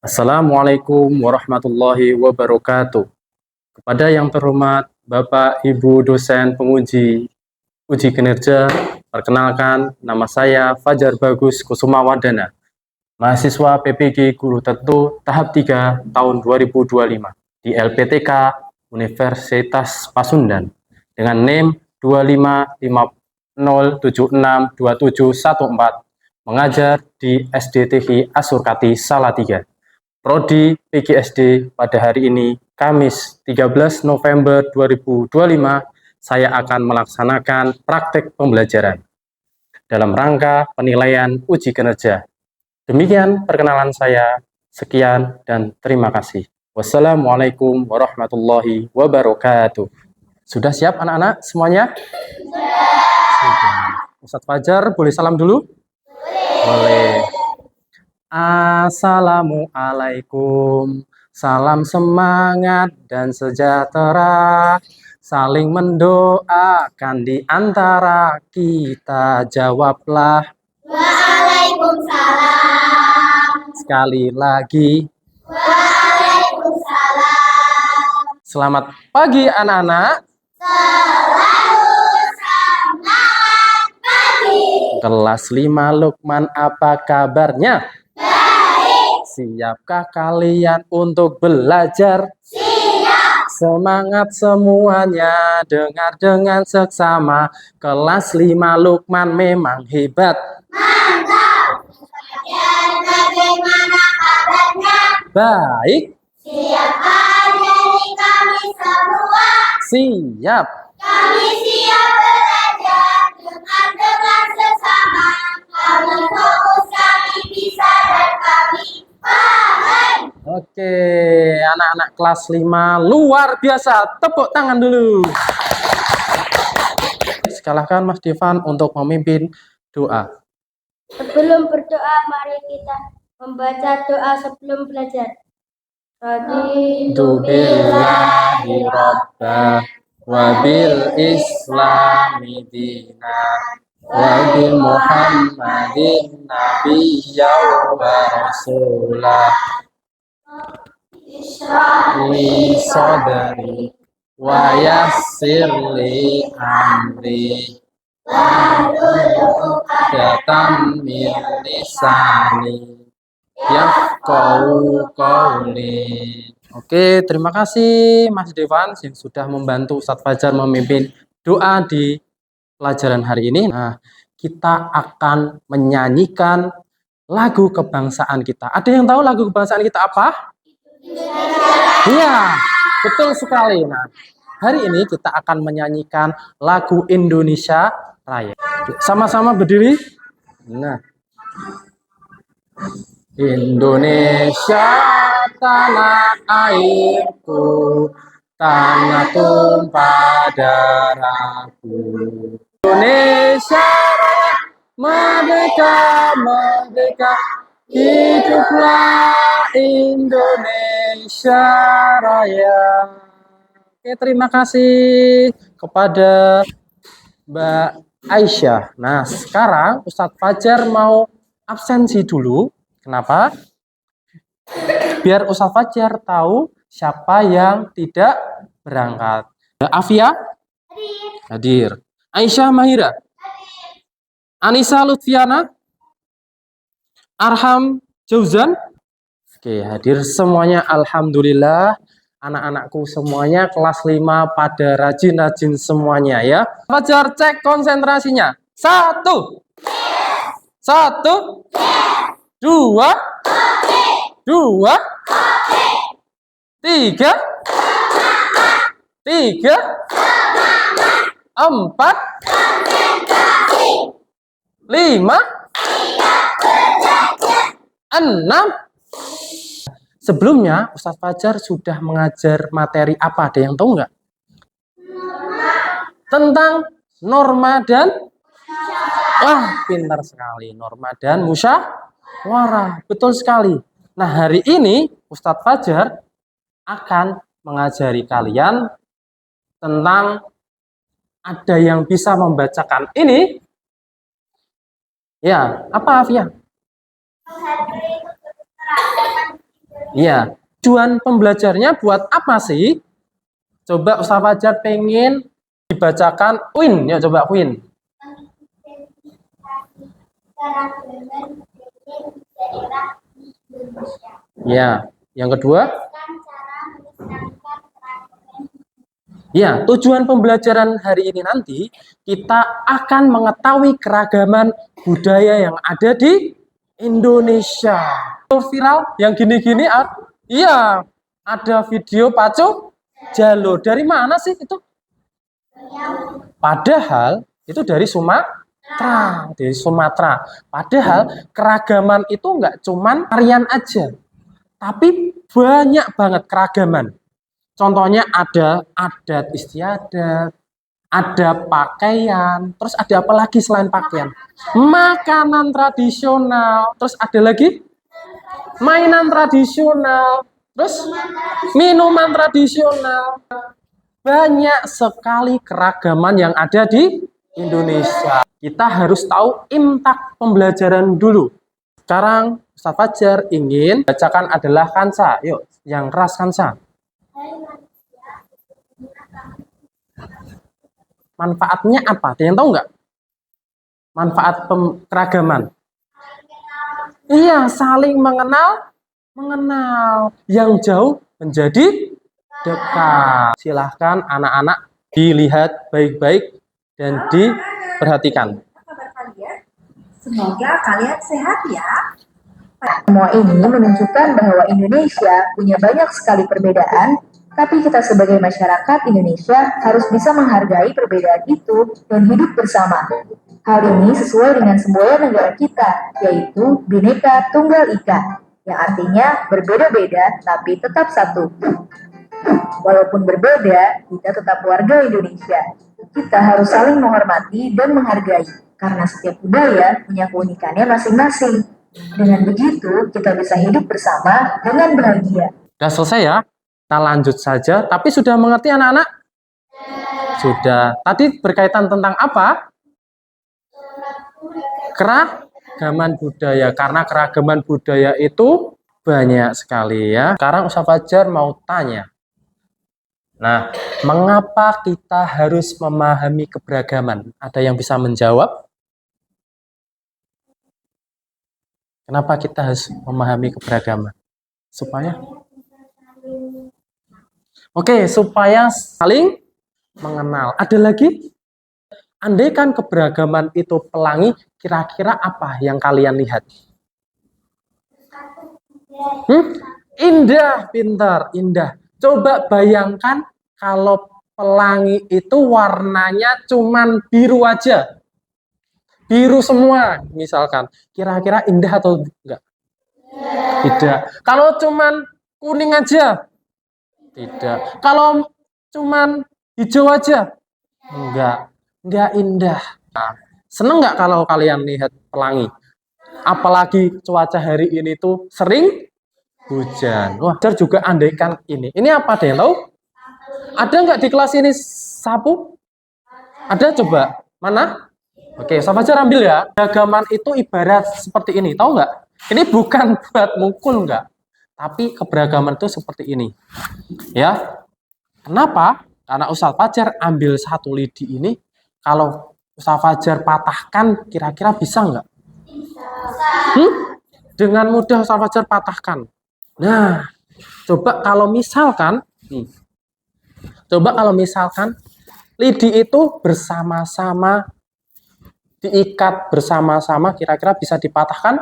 Assalamualaikum warahmatullahi wabarakatuh. Kepada yang terhormat Bapak Ibu dosen penguji uji kinerja, perkenalkan nama saya Fajar Bagus Kusumawadana, mahasiswa PPG Guru Tentu tahap 3 tahun 2025 di LPTK Universitas Pasundan dengan NIM 2550762714 mengajar di SDTI Asurkati Salatiga. Prodi PGSD pada hari ini, Kamis 13 November 2025, saya akan melaksanakan praktek pembelajaran dalam rangka penilaian uji kinerja. Demikian perkenalan saya. Sekian dan terima kasih. Wassalamualaikum warahmatullahi wabarakatuh. Sudah siap anak-anak semuanya? Sudah. Ustadz Fajar, boleh salam dulu? Boleh. Assalamualaikum, salam semangat dan sejahtera, saling mendoakan di antara kita, jawablah. Waalaikumsalam. Sekali lagi. Waalaikumsalam. Selamat pagi anak-anak. Selalu semangat pagi. Kelas 5 Lukman, apa kabarnya? Siapkah kalian untuk belajar? Siap. Semangat semuanya, dengar dengan seksama. Kelas 5 Lukman memang hebat. Mantap. Bagaimana kabarnya? Baik. Siapkah jadi kami semua? Siap. Kami siap belajar, dengar dengan seksama. Kami fokus, kami bisa dan kami paham. Oke, anak-anak kelas 5 luar biasa. Tepuk tangan dulu. Silakan Mas Devan untuk memimpin doa. Sebelum berdoa, mari kita membaca doa sebelum belajar. Raditu billahi rabba wa bil islami dina wa bi Muhammadin nabiyya wa rasulah. Li sadri wa yassir li amri wahlul 'uqdatam min lisani yafqahu qawli. Oke, terima kasih Mas Devan yang sudah membantu Ustadz Fajar memimpin doa di pelajaran hari ini. Nah, kita akan menyanyikan lagu kebangsaan kita. Ada yang tahu lagu kebangsaan kita apa? Iya, betul sekali. Nah, hari ini kita akan menyanyikan lagu Indonesia Raya. Sama-sama berdiri. Nah, Indonesia tanah airku, tanah tumpah darahku. Indonesia Raya, merdeka, merdeka, hiduplah Indonesia Raya. Oke, terima kasih kepada Mbak Aisyah. Nah, sekarang Ustadz Fajar mau absensi dulu. Kenapa? Biar Ustadz Fajar tahu siapa yang tidak berangkat. Afia? Hadir. Aisyah Mahira? Anissa Lutfiana? Arham Jauzan? Oke, hadir semuanya. Alhamdulillah. Anak-anakku semuanya kelas 5 pada rajin-rajin semuanya ya. Fajar cek konsentrasinya. 1. 1. 2. 2. 3. 3. 4. 5. 6. Sebelumnya Ustadz Fajar sudah mengajar materi apa? Ada yang tahu nggak? Tentang norma dan pintar sekali. Norma dan musyawarah. Betul sekali. Nah, hari ini Ustadz Fajar akan mengajari kalian tentang ada yang bisa membacakan ini. Ya, apa Afia? Iya. Tujuan pembelajarnya buat apa sih? Coba Ustaz Fajar pengen dibacakan Queen. Ya coba Queen. Ya. Yang kedua? Ya, tujuan pembelajaran hari ini nanti kita akan mengetahui keragaman budaya yang ada di Indonesia. Viral yang gini-gini, iya, ada video pacu jalo. Dari mana sih itu? Padahal itu dari Sumatera. Padahal keragaman itu nggak cuman tarian aja, tapi banyak banget keragaman. Contohnya ada adat istiadat, ada pakaian, terus ada apa lagi selain pakaian? Makanan tradisional, terus ada lagi mainan tradisional, terus minuman tradisional. Banyak sekali keragaman yang ada di Indonesia. Kita harus tahu imtak pembelajaran dulu. Sekarang Ustaz Fajar ingin bacakan adalah Kansa. Yuk, yang keras Kansa. Manfaatnya apa? Ada yang tahu nggak? Manfaat keragaman. Iya, saling mengenal. Yang jauh menjadi dekat. Silahkan anak-anak dilihat baik-baik dan diperhatikan. Semoga kalian sehat ya. Semua ini menunjukkan bahwa Indonesia punya banyak sekali perbedaan, tapi kita sebagai masyarakat Indonesia harus bisa menghargai perbedaan itu dan hidup bersama. Hal ini sesuai dengan semboyan negara kita, yaitu Bhinneka Tunggal Ika, yang artinya berbeda-beda tapi tetap satu. Walaupun berbeda, kita tetap warga Indonesia. Kita harus saling menghormati dan menghargai, karena setiap budaya punya keunikannya masing-masing. Dengan begitu, kita bisa hidup bersama dengan bahagia. Sudah selesai ya? Kita lanjut saja. Tapi sudah mengerti anak-anak? Sudah. Tadi berkaitan tentang apa? Keragaman budaya. Karena keragaman budaya itu banyak sekali ya. Sekarang Ustaz Fajar mau tanya. Nah, mengapa kita harus memahami keberagaman? Ada yang bisa menjawab? Kenapa kita harus memahami keberagaman? Supaya supaya saling mengenal. Ada lagi? Andaikan keberagaman itu pelangi, kira-kira apa yang kalian lihat? Indah, pintar, indah. Coba bayangkan kalau pelangi itu warnanya cuman biru aja. Biru semua, misalkan. Kira-kira indah atau enggak? Tidak. Kalau cuman kuning aja? Tidak. Kalau cuman hijau aja? Enggak. Enggak indah. Nah, seneng nggak kalau kalian lihat pelangi? Apalagi cuaca hari ini tuh sering hujan. Wah, juga andaikan ini. Ini apa deh, tahu? Ada nggak di kelas ini sapu? Ada coba? Mana? Oke, sama aja ambil ya. Keragaman itu ibarat seperti ini, tahu nggak? Ini bukan buat mukul nggak, tapi keberagaman itu seperti ini. Ya, kenapa? Karena Ustaz Fajar ambil satu lidi ini, kalau Ustaz Fajar patahkan, kira-kira bisa nggak? Dengan mudah Ustaz Fajar patahkan. Nah, coba kalau misalkan, lidi itu bersama-sama diikat bersama-sama, kira-kira bisa dipatahkan?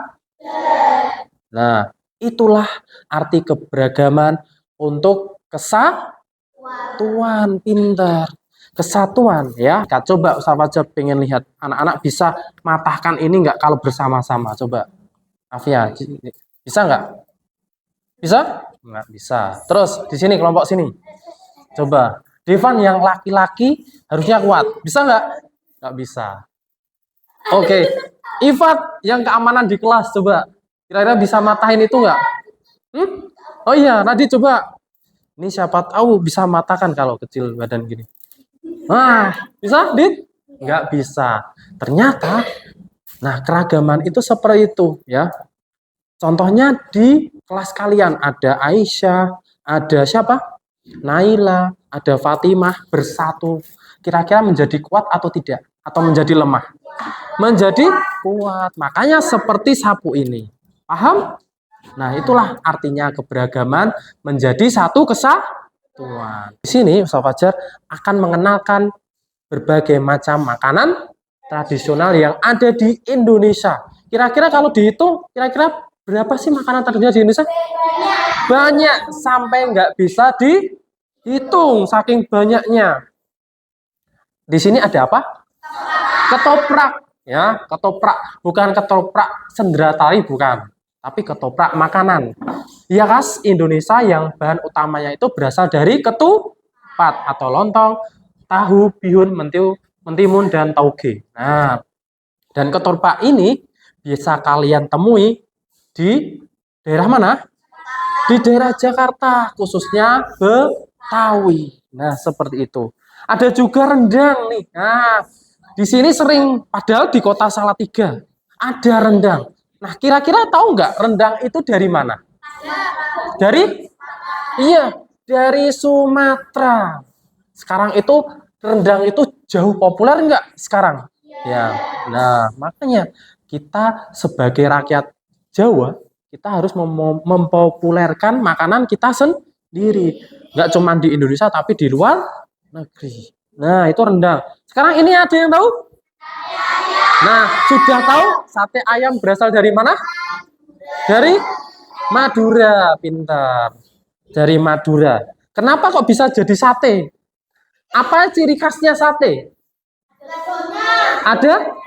Nah, itulah arti keberagaman untuk kesatuan. Pintar. Kesatuan ya. Coba Ustaz Fajar pengen lihat anak-anak bisa matahkan ini nggak kalau bersama-sama. Coba. Afia, bisa nggak? Bisa? Nggak bisa. Terus di sini kelompok sini. Coba. Devan yang laki-laki harusnya kuat. Bisa nggak? Nggak bisa. Oke, Ifat yang keamanan di kelas, coba. Kira-kira bisa matahin itu nggak? Oh iya, Radit coba. Ini siapa tahu bisa matakan kalau kecil badan gini. Nah, bisa, Dit? Nggak bisa. Ternyata, nah keragaman itu seperti itu ya. Contohnya di kelas kalian ada Aisyah, ada siapa? Naila, ada Fatimah bersatu. Kira-kira menjadi kuat atau tidak? Atau menjadi lemah? Menjadi kuat. Makanya seperti sapu ini. Paham? Nah, itulah artinya keberagaman menjadi satu kesatuan. Di sini Ustaz Fajar akan mengenalkan berbagai macam makanan tradisional yang ada di Indonesia. Kira-kira kalau dihitung, kira-kira berapa sih makanan tradisional di Indonesia? Banyak, sampai nggak bisa dihitung saking banyaknya. Di sini ada apa? Ketoprak, ya, ketoprak. Bukan ketoprak sendratari, bukan. Tapi ketoprak makanan. Ya khas Indonesia yang bahan utamanya itu berasal dari ketupat atau lontong, tahu, bihun, mentimun, dan tauge. Nah, dan ketoprak ini bisa kalian temui di daerah mana? Di daerah Jakarta, khususnya Betawi. Nah, seperti itu. Ada juga rendang nih. Nah, di sini sering, padahal di kota Salatiga ada rendang. Nah, kira-kira tahu nggak rendang itu dari mana? Dari? Iya, dari Sumatera. Sekarang itu rendang itu jauh populer nggak sekarang? Ya, nah makanya kita sebagai rakyat Jawa, kita harus mempopulerkan makanan kita sendiri. Nggak cuma di Indonesia, tapi di luar negeri. Nah, itu rendang. Sekarang ini ada yang tahu? Nah, sudah tahu sate ayam berasal dari mana? Dari Madura, pintar. Dari Madura. Kenapa kok bisa jadi sate? Apa ciri khasnya sate? Ada?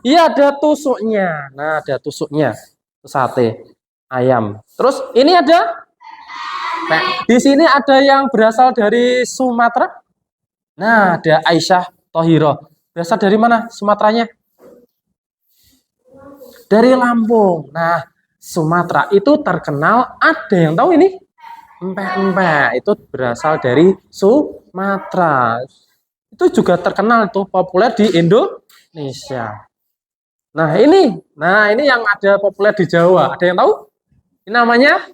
Iya, ada tusuknya. Nah, ada tusuknya. Sate ayam. Terus ini ada? Nah, di sini ada yang berasal dari Sumatera. Nah, ada Aisyah Thohiro. Berasal dari mana Sumateranya? Dari Lampung. Nah, Sumatera itu terkenal, ada yang tahu ini? Empek-empek. Itu berasal dari Sumatera. Itu juga terkenal tuh, populer di Indonesia. Nah, ini yang ada populer di Jawa. Ada yang tahu? Ini namanya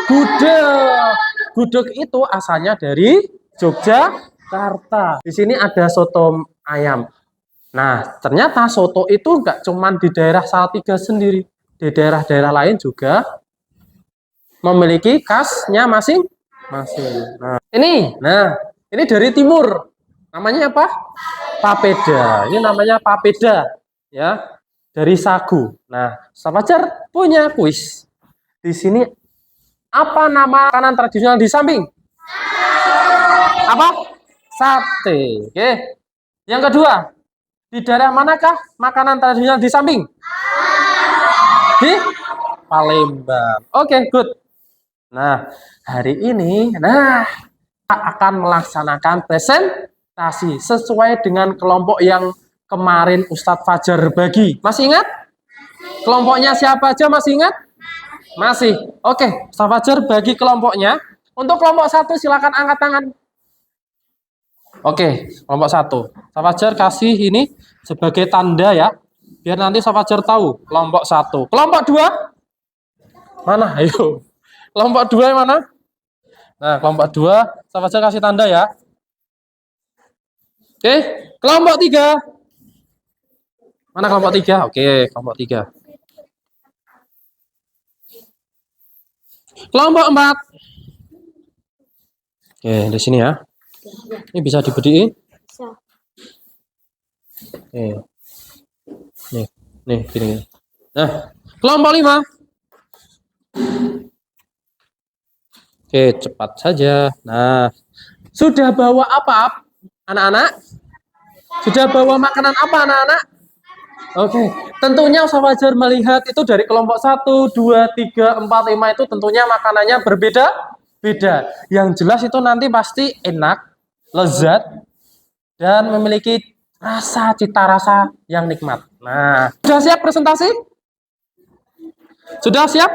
gudeg. Gudeg itu asalnya dari Yogyakarta. Di sini ada soto ayam. Nah, ternyata soto itu nggak cuma di daerah Salatiga sendiri. Di daerah-daerah lain juga memiliki khasnya masing-masing. Nah, ini dari timur. Namanya apa? Papeda. Ini namanya papeda, ya, dari sagu. Nah, Ustaz Fajar punya kuis. Di sini apa nama makanan tradisional di samping? Apa? Sate. Oke. Yang kedua, di daerah manakah makanan tradisional di samping? Di Palembang. Oke, good. Nah, hari ini, kita akan melaksanakan presentasi sesuai dengan kelompok yang kemarin Ustadz Fajar bagi. Masih ingat? Kelompoknya siapa aja masih ingat? Masih. Oke, Ustadz Fajar bagi kelompoknya. Untuk kelompok 1 silakan angkat tangan. Oke, kelompok 1. Ustadz Fajar kasih ini sebagai tanda ya. Biar nanti Ustadz Fajar tahu kelompok 1. Kelompok 2? Mana? Ayo. Kelompok 2 yang mana? Nah, kelompok 2 Ustadz Fajar kasih tanda ya. Oke, kelompok 3. Mana kelompok 3? Oke, kelompok 3. Kelompok 4. Oke, di sini ya. Ini bisa diberdiri? Oke. Nih, gini. Nah, kelompok 5. Oke, cepat saja. Nah, sudah bawa apa, anak-anak? Sudah bawa makanan apa, anak-anak? Oke, tentunya Ustadz Fajar melihat itu dari kelompok 1, 2, 3, 4, 5 itu tentunya makanannya berbeda-beda. Yang jelas itu nanti pasti enak, lezat, dan memiliki cita rasa yang nikmat. Nah, sudah siap presentasi? Sudah siap?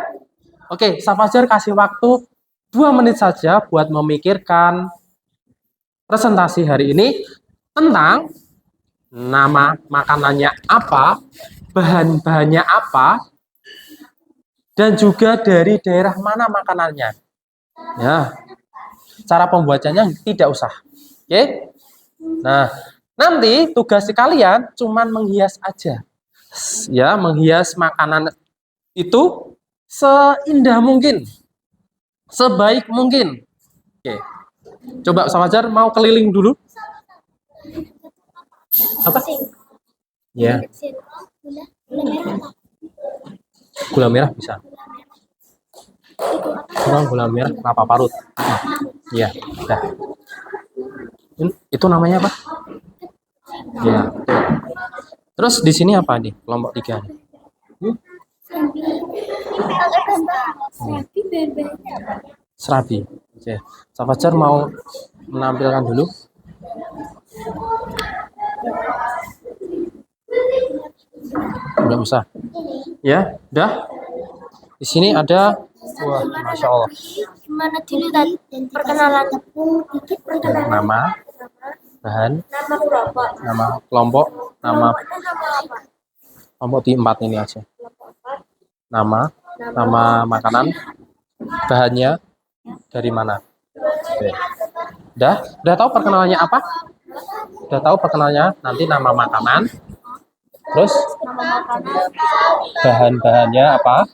Oke, Ustadz Fajar kasih waktu 2 menit saja buat memikirkan presentasi hari ini tentang nama makanannya apa, bahan-bahannya apa, dan juga dari daerah mana makanannya. Ya, cara pembuatannya tidak usah. Oke? Nah, nanti tugas kalian cuman menghias aja. Ya, menghias makanan itu seindah mungkin, sebaik mungkin. Oke. Coba Fajar mau keliling dulu. Apa? Ya, gula merah bisa. Gula merah, kelapa parut. Iya, udah. Itu namanya apa? Ya. Terus di sini apa nih? Kelompok 3 nih. Serabi. Oke. Fajar mau menampilkan dulu. Enggak usah. Ya, udah. Di sini ada, wah, masya Allah. Gimana dulu tadi perkenalan dikit perkenalan Nama, bahan, nama kelompok. nama kelompok, nama kelompok di 4 ini aja. Nama, nama makanan, bahannya dari mana. Oke. Udah tahu perkenalannya apa? Udah tahu perkenalannya, nanti nama makanan, terus bahan-bahannya apa,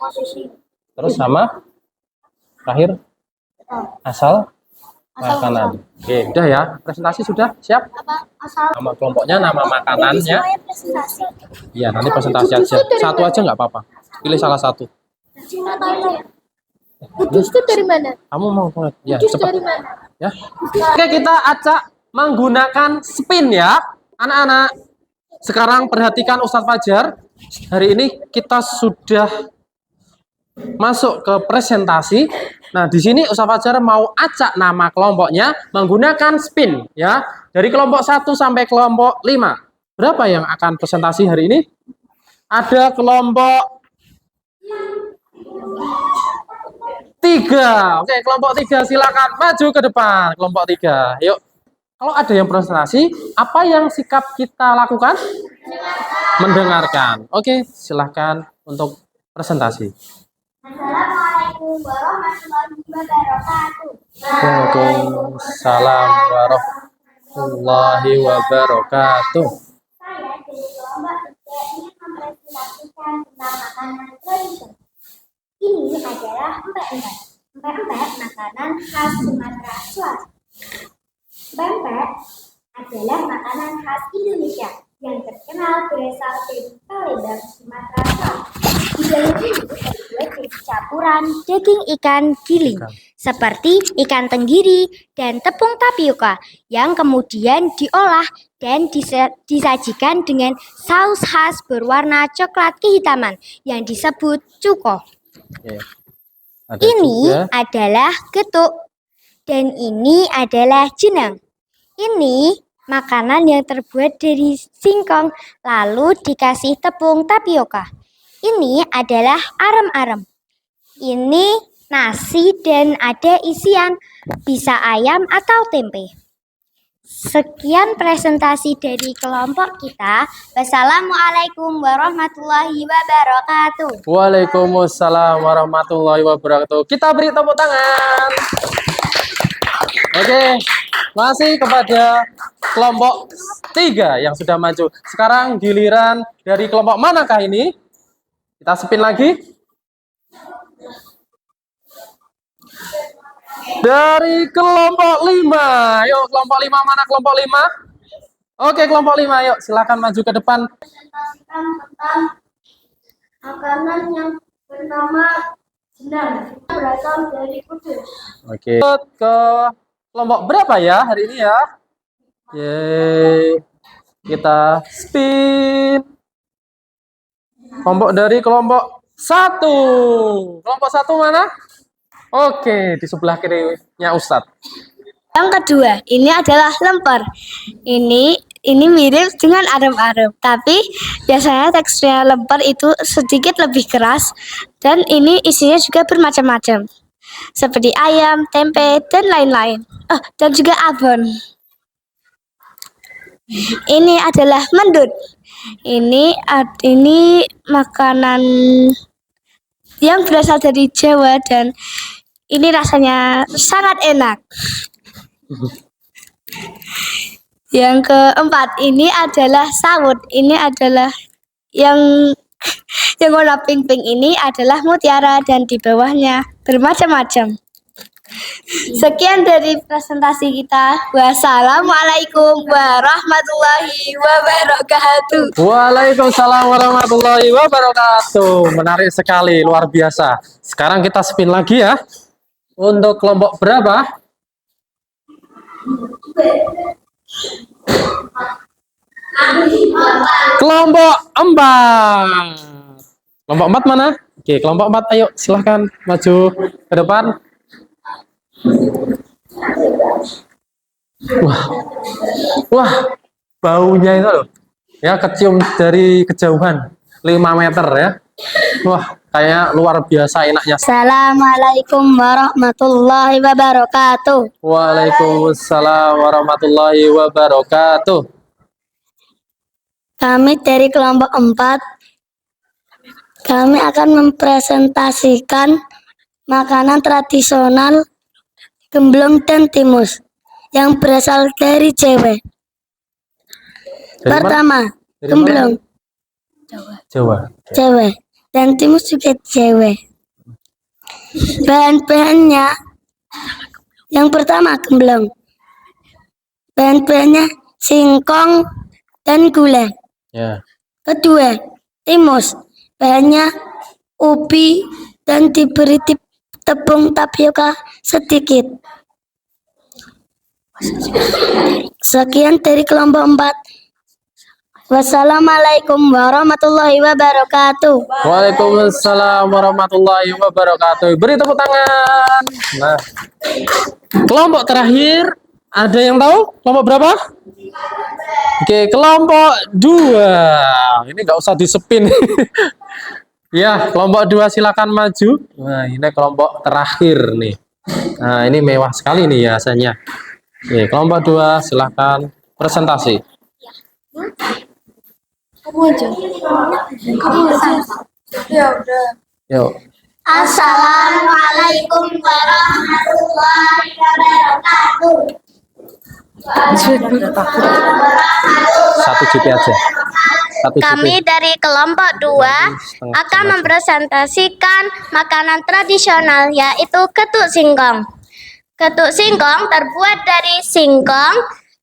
terus nama, terakhir asal makanan. Oke, udah ya, presentasi sudah siap? Nama kelompoknya, nama makanannya. Iya, nanti presentasi aja. Satu aja nggak apa-apa. Pilih salah satu. Kudus itu dari mana? Kamu mau banget? Ya, Kudus cepat. dari mana? Ya. Oke, kita acak menggunakan spin ya, anak-anak. Sekarang perhatikan Ustadz Fajar. Hari ini kita sudah masuk ke presentasi. Nah, di sini Ustadz Fajar mau acak nama kelompoknya menggunakan spin ya. Dari kelompok 1 sampai kelompok 5. Berapa yang akan presentasi hari ini? Ada kelompok 3. Oke, kelompok 3 silakan maju ke depan. Kelompok 3. Yuk. Kalau ada yang presentasi, apa yang sikap kita lakukan? Mendengarkan. Oke, silahkan untuk presentasi. Assalamualaikum warahmatullahi wabarakatuh. Waalaikumsalam warahmatullahi wabarakatuh. Saya dari kelompok 3 ingin mempresentasikan tentang makanan tradisional. Ini adalah empek-empek. Empek-empek makanan khas Sumatera Selatan. Empek-empek adalah makanan khas Indonesia yang terkenal berasal dari Palembang, Sumatera Selatan. Hidangan ini terbuat dari campuran daging ikan giling seperti ikan tenggiri dan tepung tapioka yang kemudian diolah dan disajikan dengan saus khas berwarna coklat kehitaman yang disebut cuko. Oke. Ada Ini juga adalah getuk dan ini adalah jenang. Ini makanan yang terbuat dari singkong lalu dikasih tepung tapioka. Ini adalah arem-arem. Ini nasi dan ada isian bisa ayam atau tempe. Sekian presentasi dari kelompok kita. Wassalamualaikum warahmatullahi wabarakatuh. Waalaikumsalam warahmatullahi wabarakatuh. Kita beri tepuk tangan. Oke, masih kepada kelompok 3 yang sudah maju. Sekarang giliran dari kelompok manakah ini? Kita spin lagi. Dari kelompok 5. Yuk, kelompok 5 mana kelompok 5? Oke, kelompok 5, yuk silakan maju ke depan. Presentasikan tentang makanan yang bernama jenang berasal dari Kudus. Oke. Ke kelompok berapa ya hari ini ya? Yeay. Kita spin. Kelompok dari kelompok 1. Kelompok 1 mana? Oke, di sebelah kirinya Ustadz. Yang kedua, ini adalah lemper. Ini mirip dengan arem-arem, tapi biasanya teksturnya lemper itu sedikit lebih keras dan ini isinya juga bermacam-macam. Seperti ayam, tempe, dan lain-lain. Dan juga abon. Ini adalah mendut. Ini makanan yang berasal dari Jawa dan ini rasanya sangat enak. Yang keempat ini adalah sawut. Ini adalah yang warna pink-pink ini adalah mutiara dan di bawahnya bermacam-macam. Sekian dari presentasi kita. Wassalamualaikum warahmatullahi wabarakatuh. Waalaikumsalam warahmatullahi wabarakatuh. Menarik sekali, luar biasa. Sekarang kita spin lagi ya. Untuk kelompok berapa? Kelompok 4. Kelompok 4 mana? Oke, kelompok 4 ayo silahkan maju ke depan. Wah, baunya itu loh. Ya, kecium dari kejauhan 5 meter ya. Wah, kayak luar biasa enaknya. Assalamualaikum warahmatullahi wabarakatuh. Waalaikumsalam warahmatullahi wabarakatuh. Kami dari kelompok 4. Kami akan mempresentasikan makanan tradisional gemblong dan timus yang berasal dari Jawa. Pertama, gemblong Jawa. Jawa dan timus juga Jawa. Bahan-bahannya yang pertama gemblong. Bahan-bahannya singkong dan gula. Ya. Kedua, timus. Bahannya ubi dan diberi tepung tapioka sedikit. Sekian dari kelompok 4. Wassalamualaikum warahmatullahi wabarakatuh. Waalaikumsalam warahmatullahi wabarakatuh. Beri tepuk tangan. Nah, kelompok terakhir, ada yang tahu kelompok berapa? Oke, kelompok 2. Ini nggak usah disepin. Ya, kelompok 2 silakan maju. Nah, ini kelompok terakhir nih. Nah, ini mewah sekali nih hiasannya. Oke, kelompok 2 silakan presentasi. Yuk. Assalamualaikum warahmatullahi wabarakatuh. Satu GP aja. Satu GP. Kami dari kelompok 2 akan mempresentasikan makanan tradisional yaitu getuk singkong. Getuk singkong terbuat dari singkong,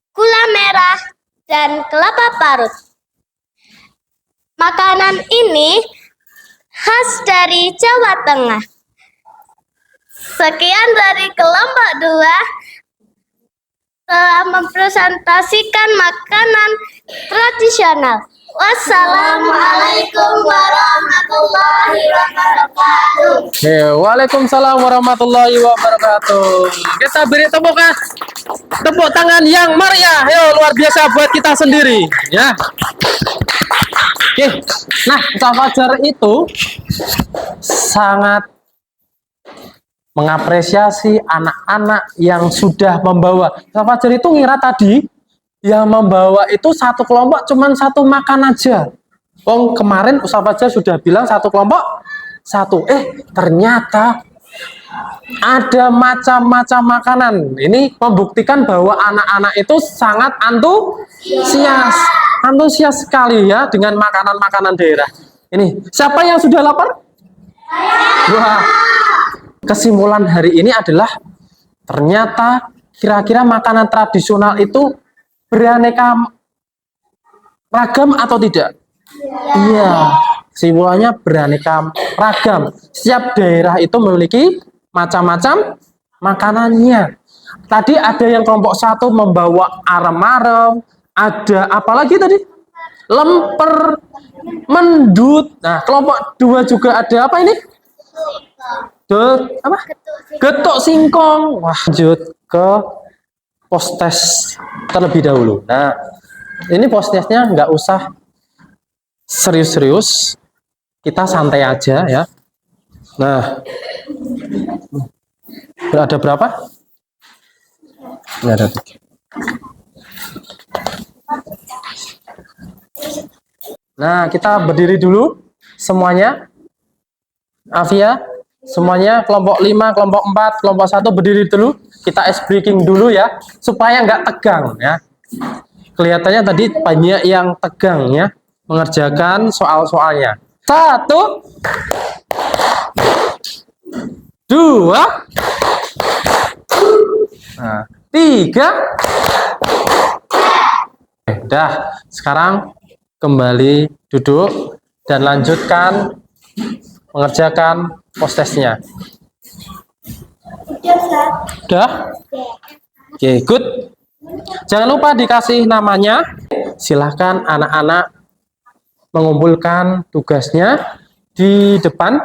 gula merah, dan kelapa parut. Makanan ini khas dari Jawa Tengah. Sekian dari kelompok 2 telah mempresentasikan makanan tradisional. Wassalamualaikum warahmatullahi wabarakatuh. Waalaikumsalam warahmatullahi wabarakatuh. Kita beri tepuk tangan yang meriah. Yo, luar biasa buat kita sendiri, ya. Oke. Nah, Ustaz Fajar itu sangat mengapresiasi anak-anak yang sudah membawa. Ustaz Fajar itu ngira tadi yang membawa itu satu kelompok cuman satu makan aja. Kemarin Ustaz Fajar sudah bilang satu kelompok satu. Ternyata ada macam-macam makanan. Ini membuktikan bahwa anak-anak itu sangat antusias sekali ya dengan makanan-makanan daerah. Ini siapa yang sudah lapar? Wah, kesimpulan hari ini adalah ternyata kira-kira makanan tradisional itu beraneka ragam atau tidak? Iya, kesimpulannya beraneka ragam. Setiap daerah itu memiliki macam-macam makanannya. Tadi ada yang kelompok 1 membawa arem-arem, ada apa lagi tadi? Lemper, mendut. Nah, kelompok 2 juga ada apa ini? Getuk singkong. Wah, lanjut ke post-test terlebih dahulu. Nah, ini post-testnya nggak usah serius-serius, kita santai aja ya. Nah, ada berapa? Nggak ada. Nah, kita berdiri dulu semuanya. Afia, semuanya kelompok 5, kelompok 4, kelompok 1 berdiri dulu. Kita ice breaking dulu ya, supaya nggak tegang ya. Kelihatannya tadi banyak yang tegang ya, mengerjakan soal-soalnya. 1, 2, nah, 3. Dah, sekarang kembali duduk dan lanjutkan mengerjakan post-testnya. Udah? Oke, good. Jangan lupa dikasih namanya. Silahkan anak-anak mengumpulkan tugasnya di depan.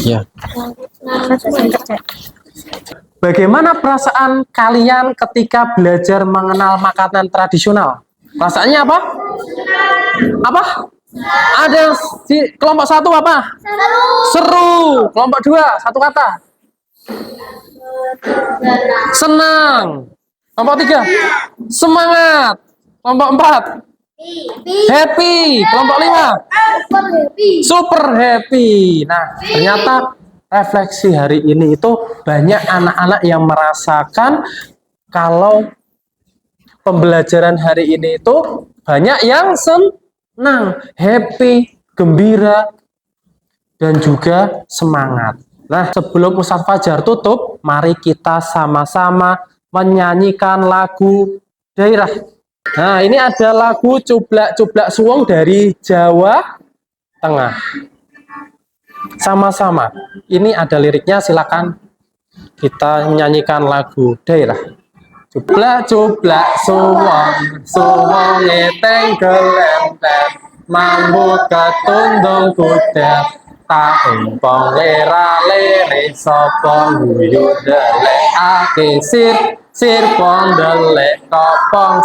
Ya. Bagaimana perasaan kalian ketika belajar mengenal makanan tradisional? Perasaannya apa? Apa? Ada di kelompok 1 apa? Seru. Kelompok 2, satu kata. Senang. Kelompok 3, semangat. Kelompok 4, happy. Kelompok 5, super happy. Nah, ternyata refleksi hari ini itu banyak anak-anak yang merasakan kalau pembelajaran hari ini itu banyak yang senang, happy, gembira, dan juga semangat. Nah, sebelum Ustadz Fajar tutup, mari kita sama-sama menyanyikan lagu daerah. Nah, ini ada lagu Cublak-Cublak Suwung dari Jawa Tengah. Sama-sama. Ini ada liriknya, silakan kita menyanyikan lagu daerah. Cublak-cublak suwung, suwunge tenggelempet, mambu ketundung kudet, tak umpong lera-lere, sapa guyu ndelikake sir pondelek kopong,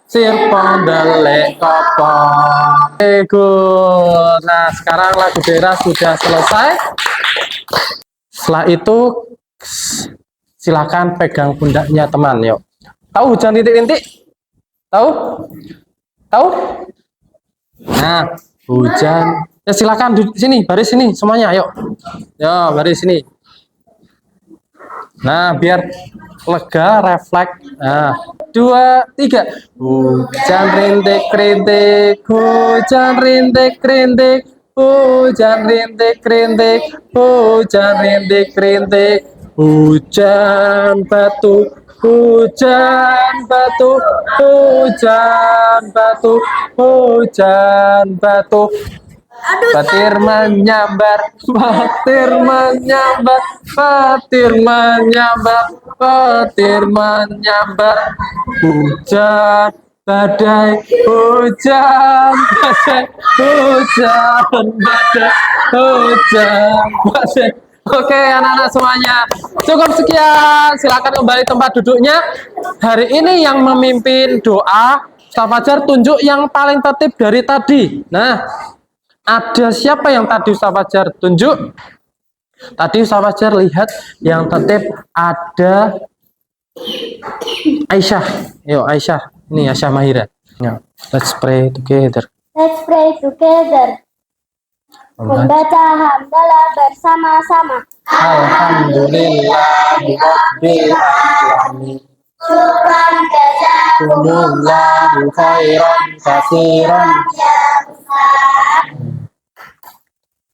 sir pondelek kopong. Good. Nah, sekarang lagu daerah sudah selesai. Setelah itu silakan pegang pundaknya teman, yuk. Tahu hujan rintik-rintik? Tahu? Tahu? Nah, hujan. Ya silakan di sini, baris sini semuanya, yuk. Ya, baris sini. Nah, biar lega, refleks. Nah, 2, 3. Hujan rintik-rintik, hujan rintik-rintik, hujan rintik-rintik, hujan rintik-rintik. Hujan batu, hujan batu, hujan batu, hujan batu. Petir menyambar, petir menyambar, petir menyambar, petir menyambar. Hujan badai, hujan badai, hujan badai, hujan badai. Oke, anak-anak semuanya, cukup sekian. Silakan kembali tempat duduknya. Hari ini yang memimpin doa Ustadz Fajar tunjuk yang paling tertib dari tadi. Nah, ada siapa yang tadi Ustadz Fajar tunjuk? Tadi Ustadz Fajar lihat yang tertib ada Aisyah. Yuk Aisyah, ini Aisyah Mahira. Ya, let's pray together. Let's pray together. Membaca hamdalah bersama-sama. Alhamdulillahirabbil alamin. Syukran Jazakumullahu khairan katsiran.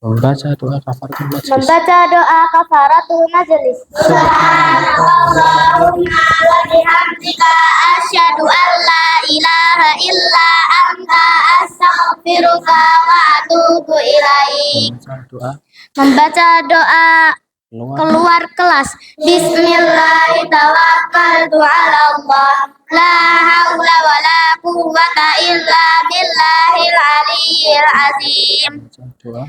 Membaca doa kafaratul majlis. Membaca doa kafaratul majelis. Subhanallahumma wa bihamdika asyhadu an la ilaha illa anta astaghfiruka wa atubu ilaik. Membaca doa Membaca doa keluar kelas. Bismillahirrahmanirrahim. La haula wa la quwwata illa billahil aliyyil azim. doa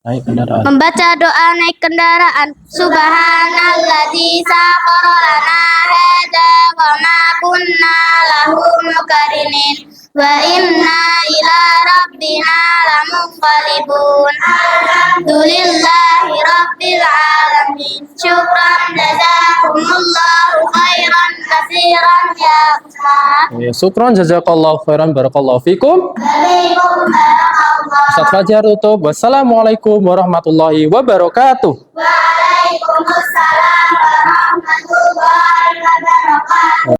naik kendaraan. Membaca doa naik kendaraan. Subhanalladzi sakhkhara lana hadza wa ma kunna lahu muqrinin wa inna ila rabbina lamunqalibun. Alhamdulillahi rabbil alamin. Syukran jazakumullahu khairan katsiran ya Ya, syukron jazakallahu khairan barakallahu fikum. Ustaz Fajar tutup. Wassalamualaikum warahmatullahi wabarakatuh. Waalaikumsalam warahmatullahi wabarakatuh.